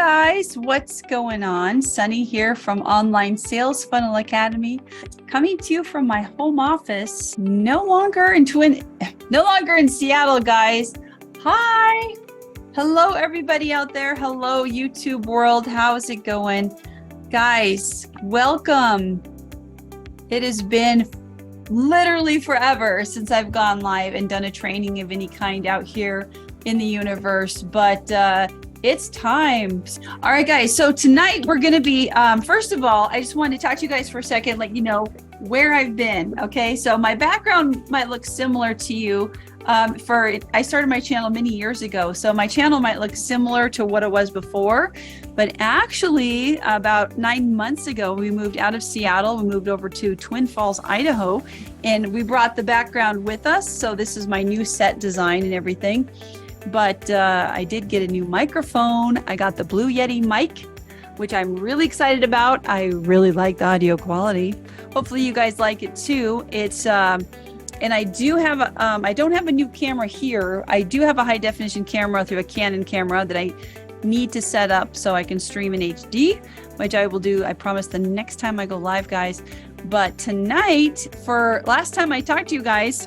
guys, what's going on? Sunny here from Online Sales Funnel Academy, coming to you from my home office, no longer in Seattle, guys. Hi. Hello, everybody out there. Hello, YouTube world. How's it going? Guys, welcome. It has been literally forever since I've gone live and done a training of any kind out here in the universe, but it's time. All right, guys. So tonight we're going to be, first of all, I just wanted to talk to you guys for a second, let you know where I've been. Okay. So my background might look similar to you. I started my channel many years ago. So my channel might look similar to what it was before, but actually about 9 months ago, we moved out of Seattle. We moved over to Twin Falls, Idaho, and we brought the background with us. So this is my new set design and everything. But I did get a new microphone. I got the Blue Yeti mic, which I'm really excited about. I really like the audio quality. Hopefully you guys like it too. It's and I do have I don't have a new camera here. I do have a high definition camera through a Canon camera that I need to set up so I can stream in HD, which I will do, I promise, the next time I go live, guys. But tonight, for last time I talked to you guys,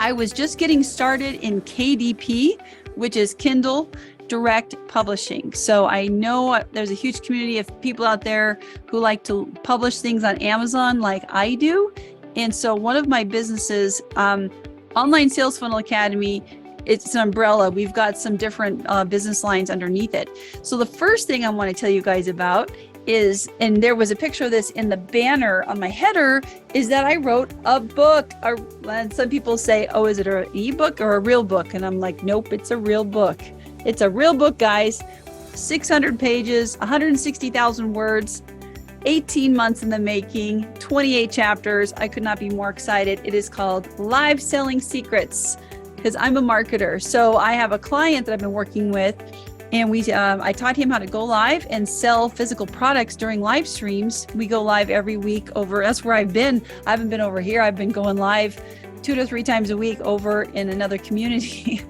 I was just getting started in KDP, which is Kindle Direct Publishing. So I know there's a huge community of people out there who like to publish things on Amazon like I do. And so one of my businesses, Online Sales Funnel Academy, it's an umbrella. We've got some different business lines underneath it. So the first thing I want to tell you guys about is, and there was a picture of this in the banner on my header, is that I wrote a book. And some people say, oh, is it an ebook or a real book? And I'm like, nope, it's a real book. It's a real book, guys. 600 pages, 160,000 words, 18 months in the making, 28 chapters. I could not be more excited. It is called Live Selling Secrets, because I'm a marketer. So I have a client that I've been working with, and I taught him how to go live and sell physical products during live streams. We go live every week over, that's where I've been. I haven't been over here. I've been going live 2 to 3 times a week over in another community.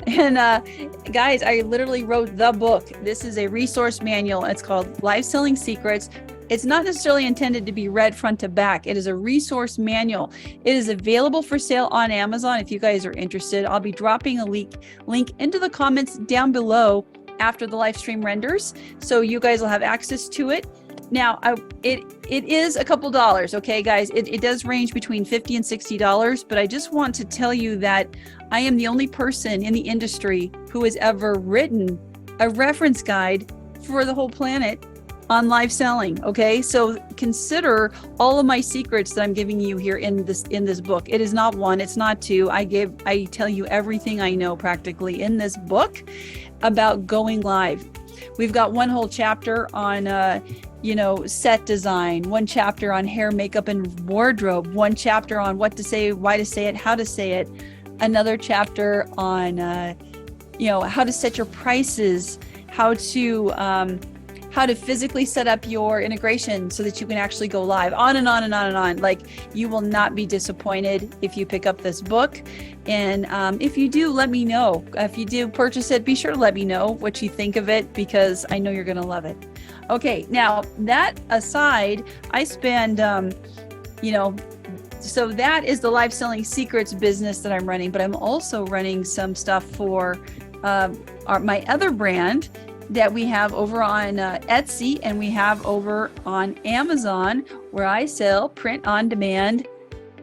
And guys, I literally wrote the book. This is a resource manual. It's called Live Selling Secrets. It's not necessarily intended to be read front to back. It is a resource manual. It is available for sale on Amazon if you guys are interested. I'll be dropping a link into the comments down below after the live stream renders, so you guys will have access to it. Now, it is a couple dollars, okay, guys? It does range between $50 and $60, but I just want to tell you that I am the only person in the industry who has ever written a reference guide for the whole planet on live selling. Okay, so consider all of my secrets that I'm giving you here in this book. It is not 1, it's not 2. I tell you everything I know practically in this book about going live. We've got one whole chapter on set design, one chapter on hair, makeup, and wardrobe, one chapter on what to say, why to say it, how to say it, another chapter on how to set your prices, how to physically set up your integration so that you can actually go live, on and on and on and on. Like, you will not be disappointed if you pick up this book. And if you do, let me know. If you do purchase it, be sure to let me know what you think of it, because I know you're going to love it. Okay, now that aside, I spend, so that is the Live Selling Secrets business that I'm running, but I'm also running some stuff for my other brand that we have over on Etsy, and we have over on Amazon, where I sell print on demand,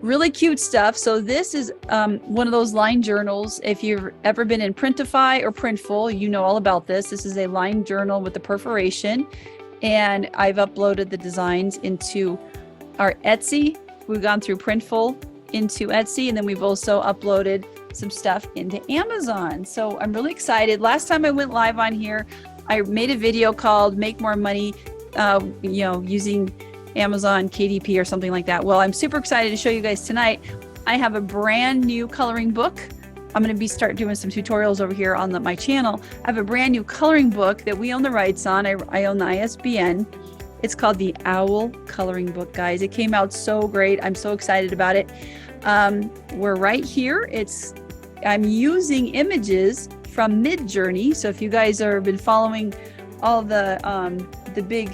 really cute stuff. So this is one of those line journals. If you've ever been in Printify or Printful, you know all about this. This is a line journal with the perforation, and I've uploaded the designs into our Etsy. We've gone through Printful into Etsy, and then we've also uploaded some stuff into Amazon. So I'm really excited. Last time I went live on here, I made a video called Make More Money, using Amazon KDP or something like that. Well, I'm super excited to show you guys tonight. I have a brand new coloring book. I'm going to start doing some tutorials over here on my channel. I have a brand new coloring book that we own the rights on. I own the ISBN. It's called the Owl Coloring Book, guys. It came out so great. I'm so excited about it. We're right here. I'm using images from Midjourney. So if you guys have been following all the big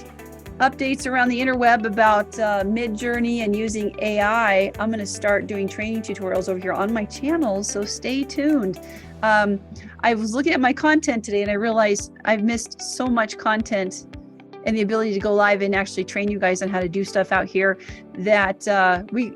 updates around the interweb about Midjourney and using AI, I'm going to start doing training tutorials over here on my channel, so stay tuned. I was looking at my content today and I realized I've missed so much content and the ability to go live and actually train you guys on how to do stuff out here that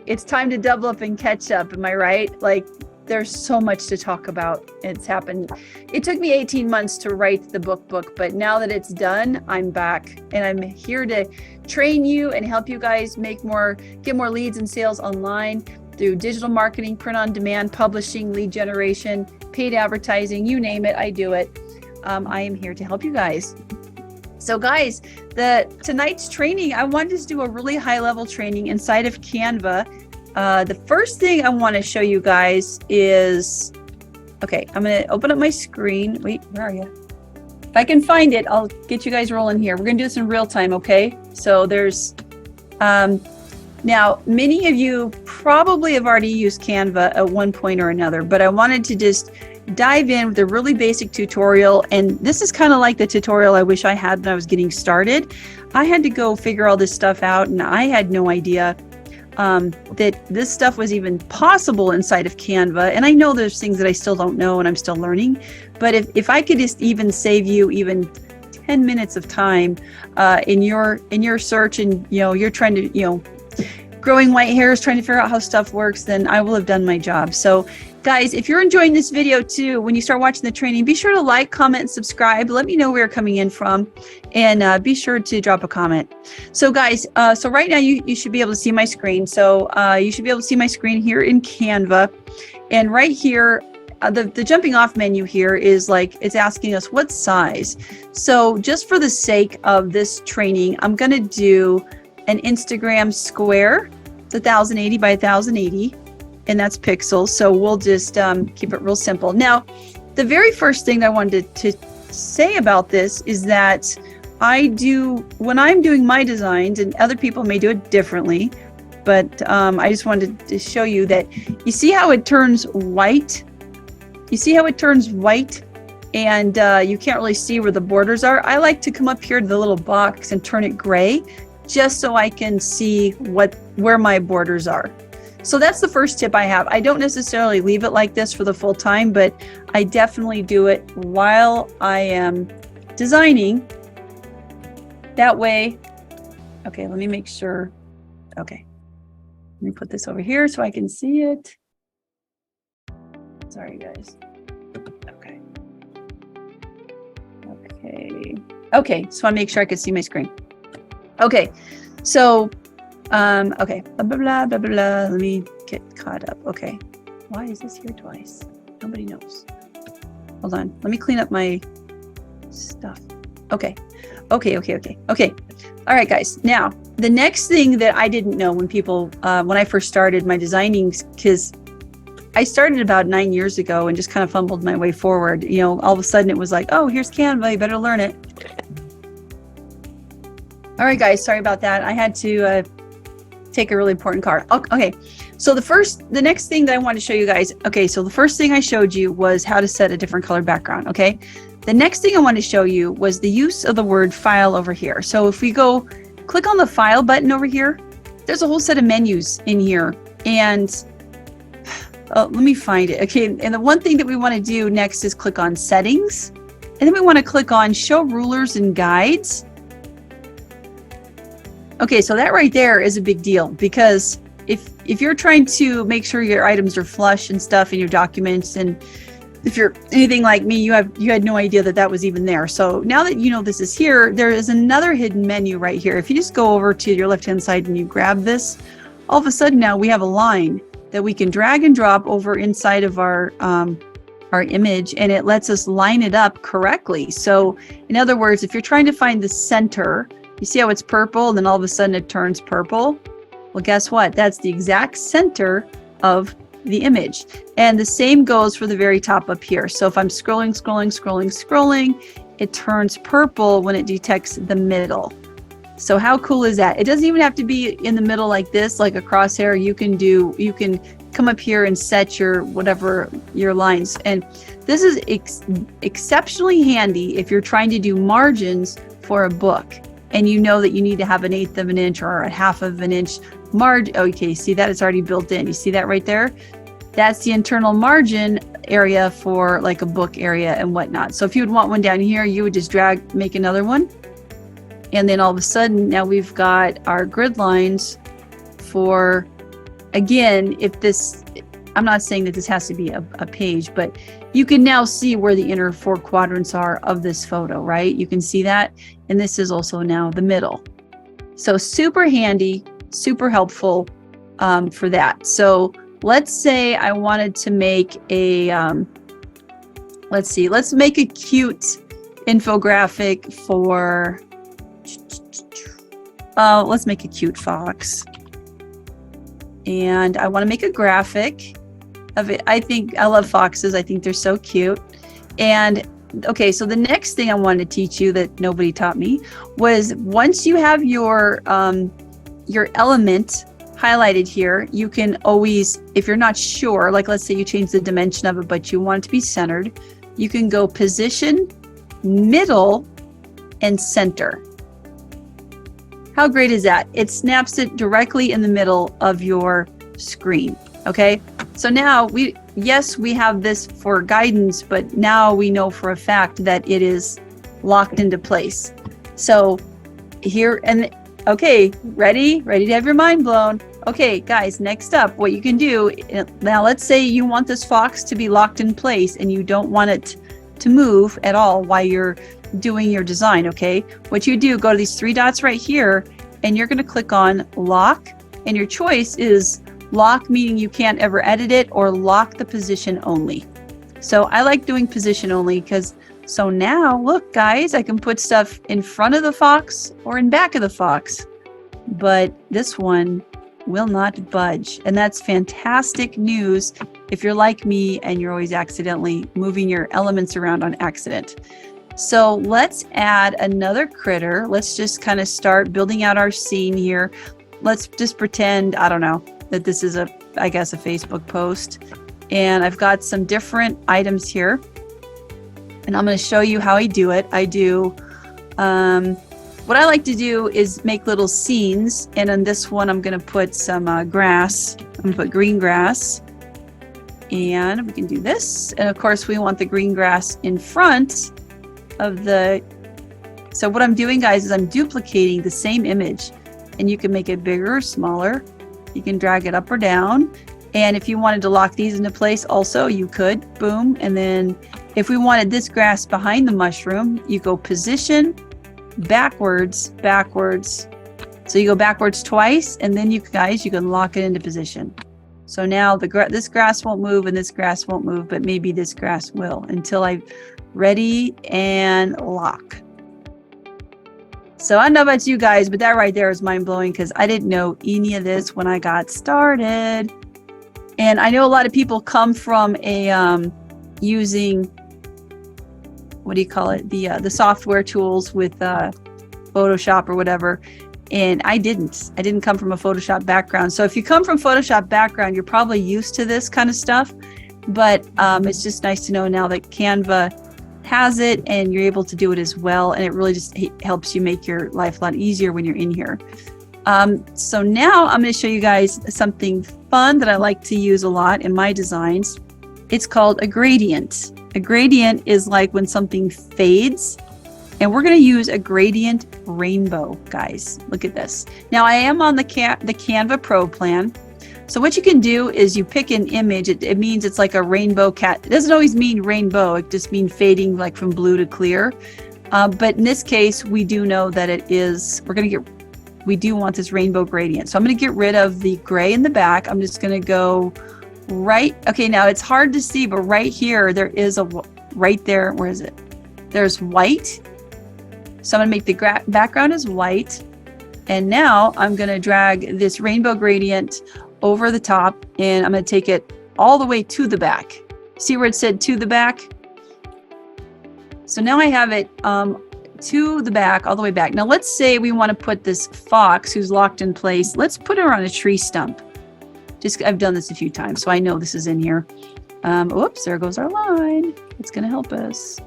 it's time to double up and catch up. Am I right? Like, there's so much to talk about. It's happened. It took me 18 months to write the book, but now that it's done, I'm back and I'm here to train you and help you guys get more leads and sales online through digital marketing, print on demand, publishing, lead generation, paid advertising, you name it, I do it. I am here to help you guys. So guys, tonight's training, I wanted to do a really high level training inside of Canva. The first thing I want to show you guys is, okay, I'm going to open up my screen. Wait, where are you? If I can find it, I'll get you guys rolling here. We're going to do this in real time, okay? So there's, now many of you probably have already used Canva at one point or another, but I wanted to just dive in with a really basic tutorial. And this is kind of like the tutorial I wish I had when I was getting started. I had to go figure all this stuff out and I had no idea that this stuff was even possible inside of Canva. And I know there's things that I still don't know and I'm still learning, but if I could just even save you even 10 minutes of time in your search, and you're trying to, growing white hairs, trying to figure out how stuff works, then I will have done my job. So guys, if you're enjoying this video too, when you start watching the training, be sure to like, comment, and subscribe. Let me know where you're coming in from, and be sure to drop a comment. So guys, so right now you should be able to see my screen. So you should be able to see my screen here in Canva. And right here, the jumping off menu here is like, it's asking us what size. So just for the sake of this training, I'm gonna do an Instagram square. It's 1080 by 1080. And that's pixels. So we'll just keep it real simple. Now, the very first thing I wanted to say about this is that when I'm doing my designs, and other people may do it differently, but I just wanted to show you that you see how it turns white? You see how it turns white and you can't really see where the borders are? I like to come up here to the little box and turn it gray just so I can see where my borders are. So that's the first tip I have. I don't necessarily leave it like this for the full time, but I definitely do it while I am designing. That way, okay, let me make sure. Okay, let me put this over here so I can see it. Sorry, guys. Okay. Okay, so I make sure I can see my screen. Okay, so okay, blah, blah, blah, blah, blah. Let me get caught up. Okay, why is this here twice? Nobody knows. Hold on, let me clean up my stuff. Okay. All right, guys. Now, the next thing that I didn't know when I first started my designing, because I started about 9 years ago and just kind of fumbled my way forward. All of a sudden it was like, oh, here's Canva, you better learn it. All right, guys, sorry about that. I had to take a really important card. Okay, so the next thing that I want to show you guys, okay, so the first thing I showed you was how to set a different color background, okay? The next thing I want to show you was the use of the word file over here. So if we go click on the file button over here, there's a whole set of menus in here, and let me find it. Okay, and the one thing that we want to do next is click on settings, and then we want to click on show rulers and guides. Okay, so that right there is a big deal, because if you're trying to make sure your items are flush and stuff in your documents, and if you're anything like me, you had no idea that was even there. So now that you know this is here, there is another hidden menu right here. If you just go over to your left-hand side and you grab this, all of a sudden now we have a line that we can drag and drop over inside of our image, and it lets us line it up correctly. So in other words, if you're trying to find the center, you see how it's purple and then all of a sudden it turns purple? Well, guess what? That's the exact center of the image. And the same goes for the very top up here. So if I'm scrolling, it turns purple when it detects the middle. So how cool is that? It doesn't even have to be in the middle like this, like a crosshair. You can come up here and set your whatever your lines. And this is exceptionally handy if you're trying to do margins for a book and you know that you need to have 1/8 of an inch or 1/2 of an inch margin. Okay, see that? It's already built in. You see that right there? That's the internal margin area for like a book area and whatnot. So if you would want one down here, you would just drag, make another one. And then all of a sudden, now we've got our grid lines for, again, if this, I'm not saying that this has to be a page, but you can now see where the inner 4 quadrants are of this photo, right? You can see that. And this is also now the middle. So super handy, super helpful for that. So let's say I wanted to make a, let's make a cute infographic for, let's make a cute fox. And I want to make a graphic of it. I love foxes. I think they're so cute. And okay, so the next thing I wanted to teach you that nobody taught me was once you have your element highlighted here, you can always, if you're not sure, like let's say you change the dimension of it, but you want it to be centered, you can go position, middle, and center. How great is that? It snaps it directly in the middle of your screen. Okay, so now we have this for guidance, but now we know for a fact that it is locked into place. So here, and okay, ready to have your mind blown. Okay, guys, next up, what you can do, now let's say you want this fox to be locked in place and you don't want it to move at all while you're doing your design. Okay, what you do, go to these 3 dots right here and you're going to click on lock, and your choice is lock, meaning you can't ever edit it, or lock the position only. So I like doing position only because, so now look guys, I can put stuff in front of the fox or in back of the fox, but this one will not budge. And that's fantastic news if you're like me and you're always accidentally moving your elements around on accident. So let's add another critter. Let's just kind of start building out our scene here. Let's just pretend, I don't know, that this is I guess a Facebook post. And I've got some different items here. And I'm going to show you how I do it. I do, what I like to do is make little scenes. And on this one, I'm going to put some grass. I'm going to put green grass. And we can do this. And of course, we want the green grass in front of the, so what I'm doing guys is I'm duplicating the same image, and you can make it bigger or smaller. You can drag it up or down. And if you wanted to lock these into place also, you could, boom. And then if we wanted this grass behind the mushroom, you go position, backwards. So you go backwards twice, and then you guys, you can lock it into position. So now this grass won't move and this grass won't move, but maybe this grass will until I ready and lock. So I don't know about you guys, but that right there is mind-blowing because I didn't know any of this when I got started. And I know a lot of people come from a using, what do you call it, the software tools with Photoshop or whatever. And I didn't come from a Photoshop background. So if you come from Photoshop background, you're probably used to this kind of stuff. But it's just nice to know now that Canva has it and you're able to do it as well. And it really just helps you make your life a lot easier when you're in here. So now I'm going to show you guys something fun that I like to use a lot in my designs. It's called a gradient. A gradient is like when something fades, and we're going to use a gradient rainbow, guys. Look at this. Now I am on the Canva Pro plan. So what you can do is you pick an image. It means it's like a rainbow cat. It doesn't always mean rainbow. It just means fading like from blue to clear. But in this case, we do know that it is, we do want this rainbow gradient. So I'm going to get rid of the gray in the back. I'm just going to go right. Okay, now it's hard to see, but right here, there is a, right there, where is it? There's white. So I'm going to make the background is white. And now I'm going to drag this rainbow gradient over the top, and I'm going to take it all the way to the back. See where it said to the back? So now I have it to the back, all the way back. Now let's say we want to put this fox who's locked in place. Let's put her on a tree stump. I've done this a few times, so I know this is in here. Oops, there goes our line. It's going to help us.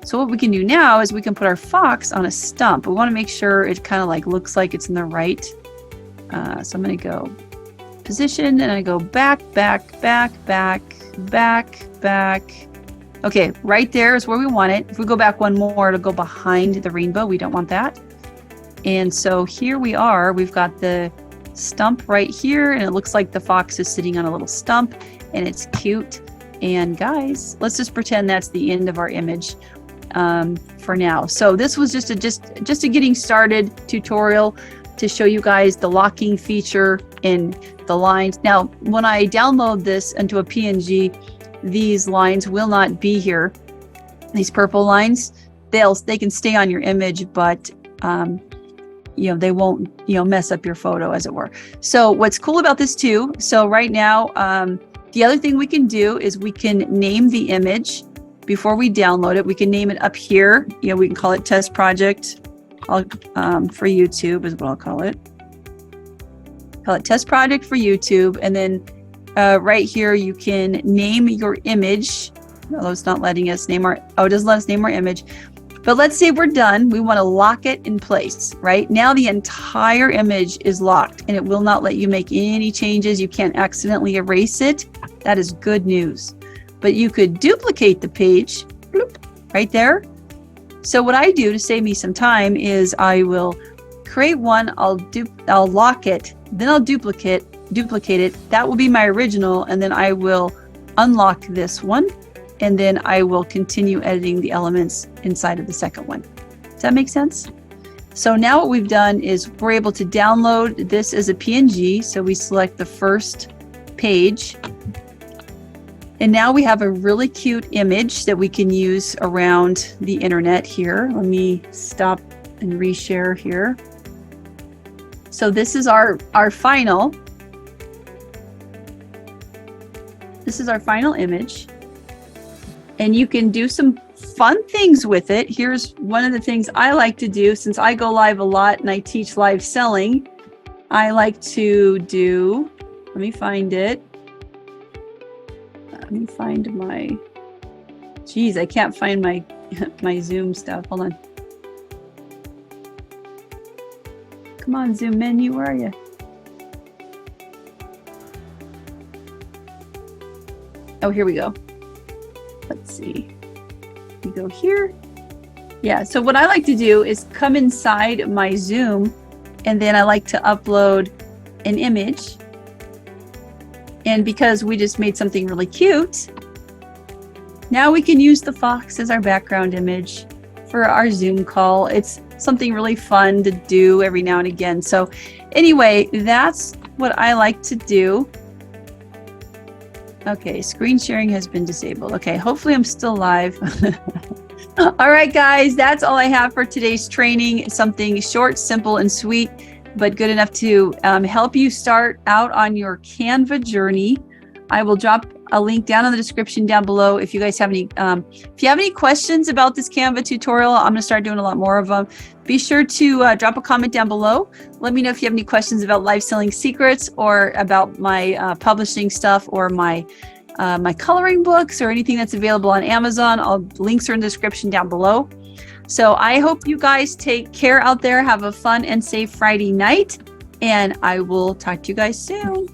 So what we can do now is we can put our fox on a stump. We want to make sure it kind of like looks like it's in the right. So I'm going to go position, and I go back, back, back, back, back, back. Okay, right there is where we want it. If we go back one more, it'll go behind the rainbow. We don't want that. And so here we are. We've got the stump right here, and it looks like the fox is sitting on a little stump, and it's cute. And guys, let's just pretend that's the end of our image for now. So this was just a getting started tutorial to show you guys the locking feature in the lines. Now, when I download this into a PNG, these lines will not be here. These purple lines, they can stay on your image, but you know, they won't, you know, mess up your photo, as it were. So what's cool about this too, so right now, the other thing we can do is we can name the image before we download it. We can name it up here. You know, we can call it test project for YouTube is what I'll call it. Call it test project for YouTube. And then right here, you can name your image. Although it's not letting us name our, it doesn't let us name our image. But let's say we're done. We want to lock it in place, right? Now the entire image is locked, and it will not let you make any changes. You can't accidentally erase it. That is good news. But you could duplicate the page, bloop, right there. So what I do to save me some time is I will create one, I'll lock it, then I'll duplicate it. That will be my original, and then I will unlock this one, and then I will continue editing the elements inside of the second one. Does that make sense? So now what we've done is we're able to download this as a PNG. So we select the first page. And now we have a really cute image that we can use around the internet here. Let me stop and reshare here. So this is our final. This is our final image. And you can do some fun things with it. Here's one of the things I like to do, since I go live a lot and I teach live selling. I like to do, let me find it. Let me find my, geez, I can't find my my Zoom stuff. Hold on. Come on, Zoom menu, where are you? Oh, here we go. Let's see. We go here. Yeah, so what I like to do is come inside my Zoom, and then I like to upload an image. And because we just made something really cute, now we can use the fox as our background image for our Zoom call. It's something really fun to do every now and again. So anyway, that's what I like to do. Okay, screen sharing has been disabled. Okay, hopefully I'm still live. All right, guys, that's all I have for today's training. Something short, simple, and sweet, but good enough to help you start out on your Canva journey. I will drop a link down in the description down below if you guys have any questions about this Canva tutorial. I'm going to start doing a lot more of them. Be sure to drop a comment down below. Let me know if you have any questions about live selling secrets, or about my publishing stuff, or my coloring books, or anything that's available on Amazon. Links are in the description down below. So I hope you guys take care out there. Have a fun and safe Friday night, and I will talk to you guys soon.